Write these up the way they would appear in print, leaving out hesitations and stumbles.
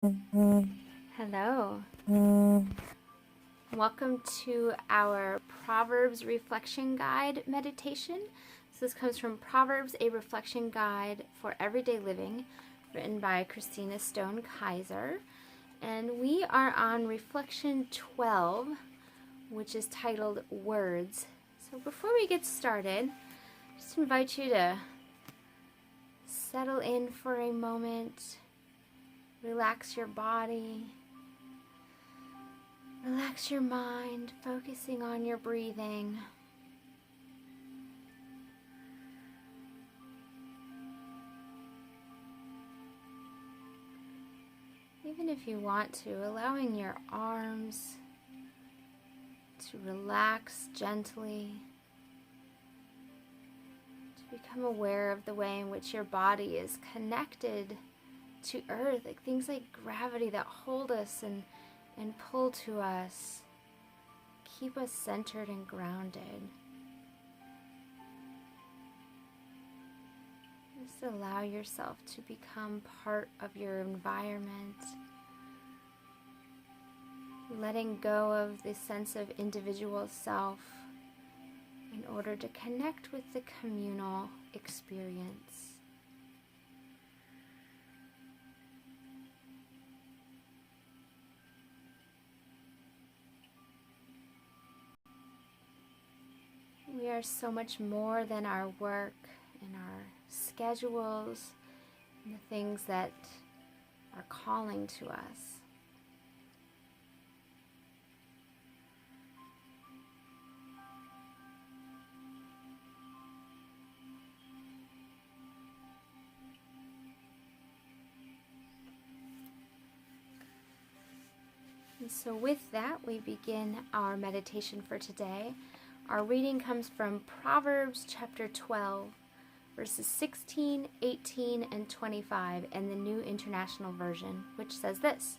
Hello. Welcome to our Proverbs Reflection Guide meditation. So this comes from Proverbs, a reflection guide for everyday living, written by Kristina Kaiser. And we are on reflection 12, which is titled Words. So before we get started, just invite you to settle in for a moment. Relax your body, relax your mind, focusing on your breathing. Even if you want to, allowing your arms to relax gently, to become aware of the way in which your body is connected to earth, like things like gravity that hold us and pull to us, keep us centered and grounded. Just allow yourself to become part of your environment, letting go of the sense of individual self in order to connect with the communal experience. We are so much more than our work and our schedules and the things that are calling to us. And so with that, we begin our meditation for today. Our reading comes from Proverbs chapter 12, verses 16, 18, and 25 in the New International Version, which says this: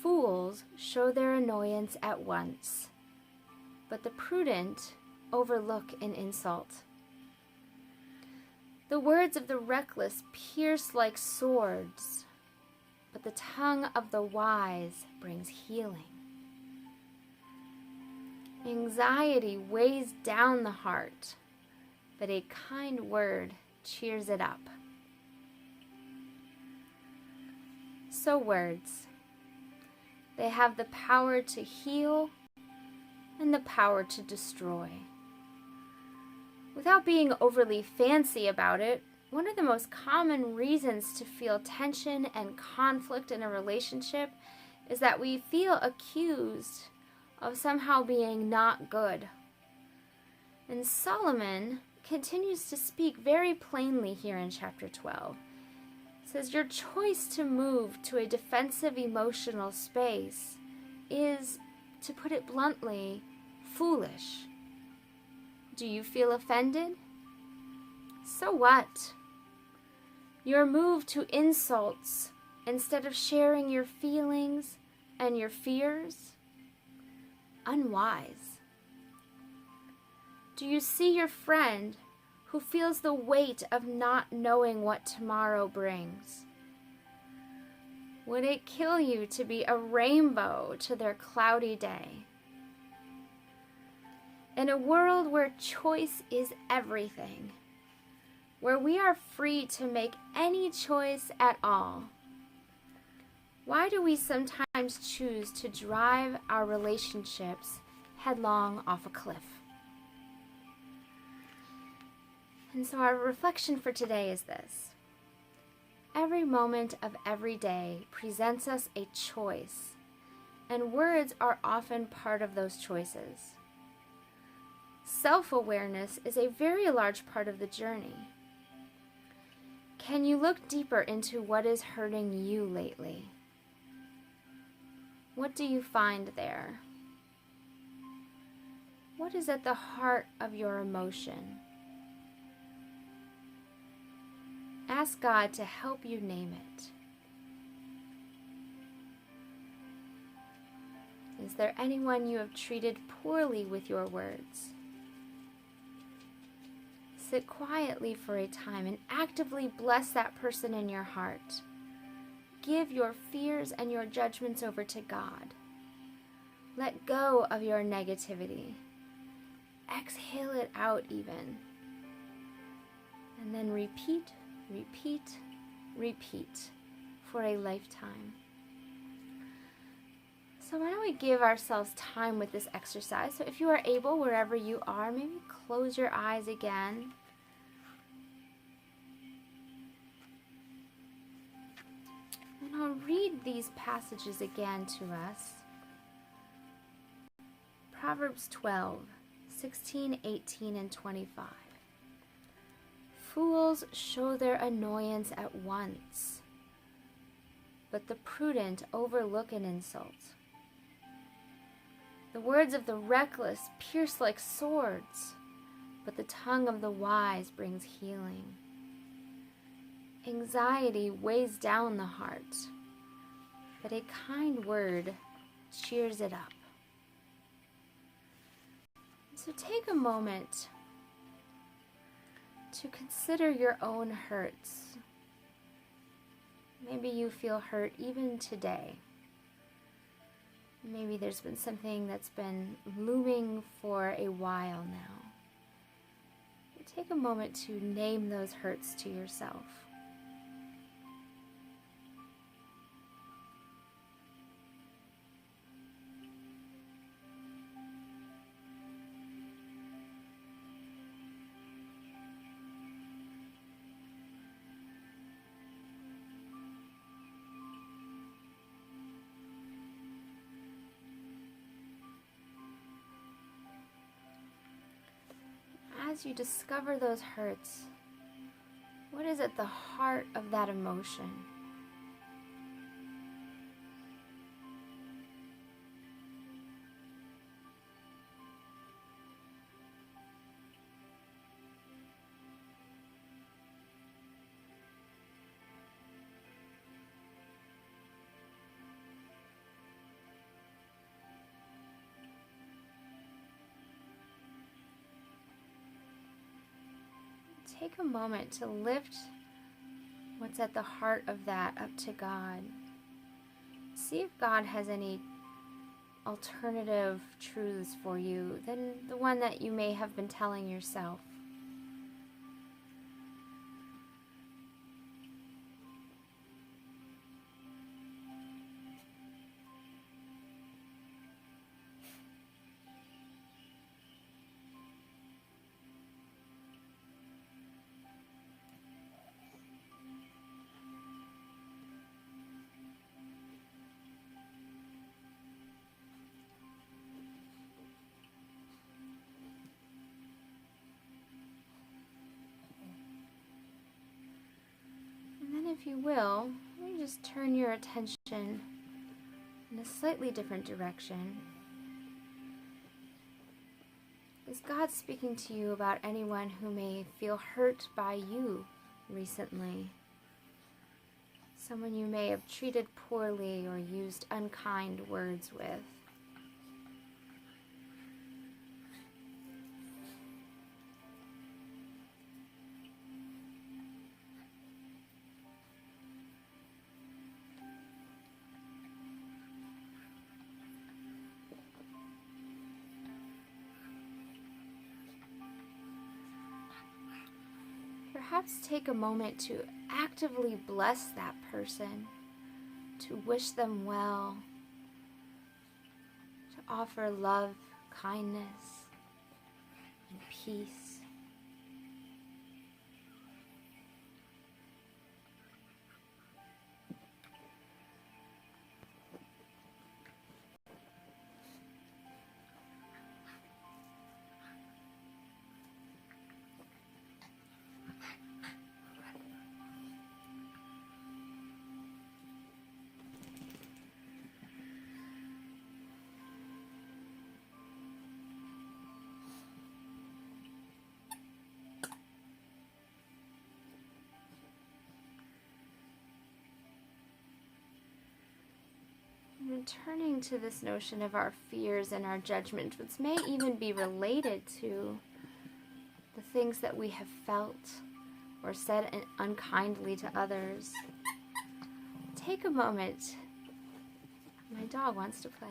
Fools show their annoyance at once, but the prudent overlook an insult. The words of the reckless pierce like swords, but the tongue of the wise brings healing. Anxiety weighs down the heart, but a kind word cheers it up. So words, they have the power to heal and the power to destroy. Without being overly fancy about it, one of the most common reasons to feel tension and conflict in a relationship is that we feel accused of somehow being not good. And Solomon continues to speak very plainly here in chapter 12. It says, your choice to move to a defensive emotional space is, to put it bluntly, foolish. Do you feel offended? So what? Your move to insults instead of sharing your feelings and your fears? Unwise. Do you see your friend who feels the weight of not knowing what tomorrow brings? Would it kill you to be a rainbow to their cloudy day? In a world where choice is everything, where we are free to make any choice at all, why do we sometimes choose to drive our relationships headlong off a cliff? And so our reflection for today is this: every moment of every day presents us a choice, and words are often part of those choices. Self-awareness is a very large part of the journey. Can you look deeper into what is hurting you lately? What do you find there? What is at the heart of your emotion? Ask God to help you name it. Is there anyone you have treated poorly with your words? Sit quietly for a time and actively bless that person in your heart. give your fears and your judgments over to God. Let go of your negativity. Exhale it out even. And then repeat, repeat, repeat for a lifetime. So why don't we give ourselves time with this exercise? So if you are able, wherever you are, maybe close your eyes again. And I'll read these passages again to us. Proverbs 12, 16, 18, and 25. Fools show their annoyance at once, but the prudent overlook an insult. The words of the reckless pierce like swords, but the tongue of the wise brings healing. Anxiety weighs down the heart, but a kind word cheers it up. So take a moment to consider your own hurts. Maybe you feel hurt even today. Maybe there's been something that's been looming for a while now. Take a moment to name those hurts to yourself. As you discover those hurts, what is at the heart of that emotion? Take a moment to lift what's at the heart of that up to God. See if God has any alternative truths for you than the one that you may have been telling yourself. If you will, you just turn your attention in a slightly different direction. Is God speaking to you about anyone who may feel hurt by you recently? Someone you may have treated poorly or used unkind words with? Perhaps take a moment to actively bless that person, to wish them well, to offer love, kindness, and peace. Returning to this notion of our fears and our judgment, which may even be related to the things that we have felt or said unkindly to others. take a moment. My dog wants to play.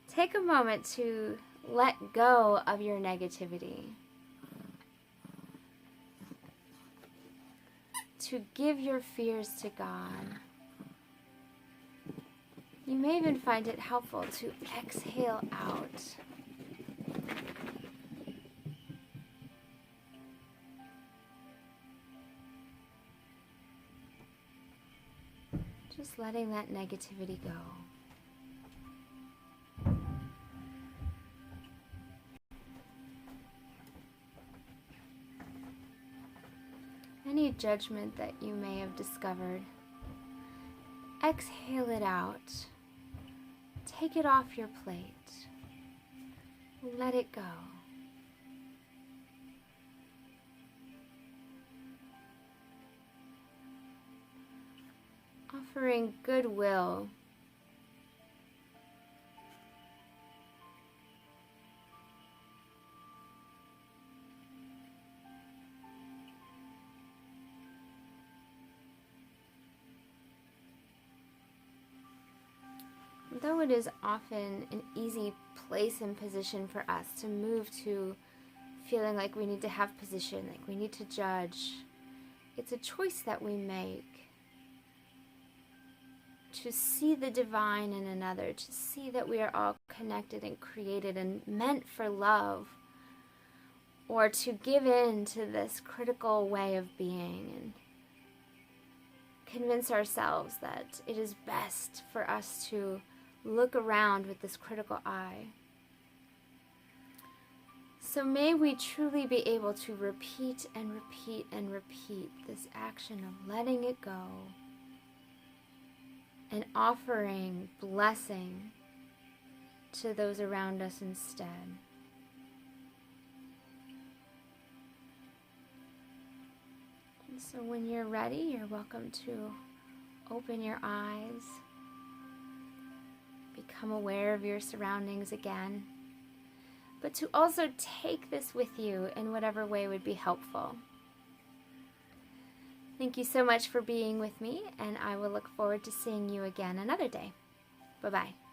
Take a moment to let go of your negativity. To give your fears to God. You may even find it helpful to exhale out. Just letting that negativity go. Any judgment that you may have discovered, exhale it out. Take it off your plate. Let it go. Offering goodwill. Though it is often an easy place and position for us to move to feeling like we need to have position, like we need to judge, it's a choice that we make to see the divine in another, to see that we are all connected and created and meant for love, or to give in to this critical way of being and convince ourselves that it is best for us to look around with this critical eye. So may we truly be able to repeat and repeat and repeat this action of letting it go and offering blessing to those around us instead. And so when you're ready, you're welcome to open your eyes. Become aware of your surroundings again, but to also take this with you in whatever way would be helpful. Thank you so much for being with me, and I will look forward to seeing you again another day. Bye-bye.